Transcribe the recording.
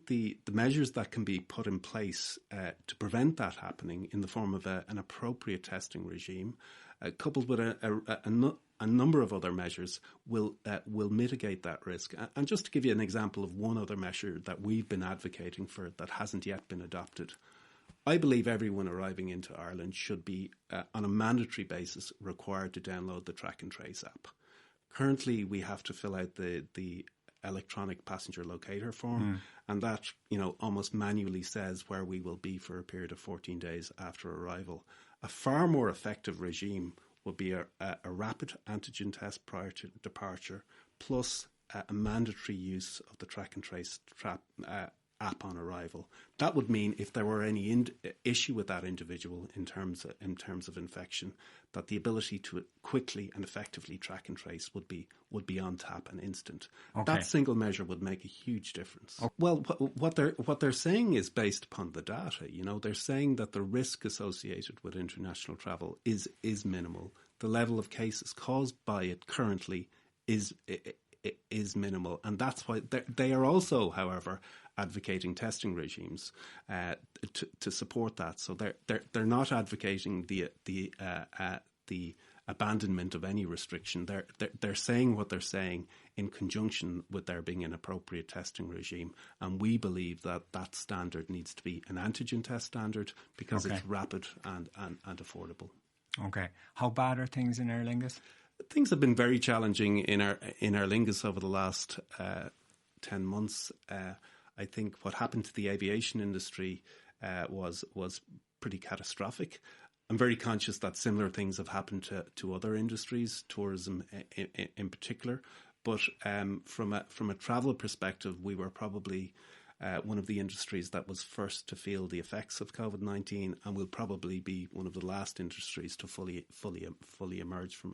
think the measures that can be put in place to prevent that happening in the form of an appropriate testing regime, coupled with a number of other measures, will mitigate that risk. And just to give you an example of one other measure that we've been advocating for that hasn't yet been adopted, I believe everyone arriving into Ireland should be, on a mandatory basis, required to download the Track and Trace app. Currently, we have to fill out the electronic passenger locator form, and that, almost manually says where we will be for a period of 14 days after arrival. A far more effective regime would be a rapid antigen test prior to departure, plus a mandatory use of the Track and Trace app on arrival. That would mean if there were any issue with that individual in terms of infection, that the ability to quickly and effectively track and trace would be on tap and instant. Okay. That single measure would make a huge difference. Okay. Well, what they're saying is based upon the data. They're saying that the risk associated with international travel is minimal. The level of cases caused by it currently is minimal, and that's why they are also, however, advocating testing regimes to support that. So they're not advocating the abandonment of any restriction. They're saying what they're saying in conjunction with there being an appropriate testing regime, and we believe that standard needs to be an antigen test standard because it's rapid and affordable. Okay, how bad are things in Aer Lingus? Things have been very challenging in Aer Lingus over the last 10 months. I think what happened to the aviation industry was pretty catastrophic. I'm very conscious that similar things have happened to other industries, tourism in particular. But from a travel perspective, we were probably one of the industries that was first to feel the effects of COVID-19, and will probably be one of the last industries to fully emerge from it.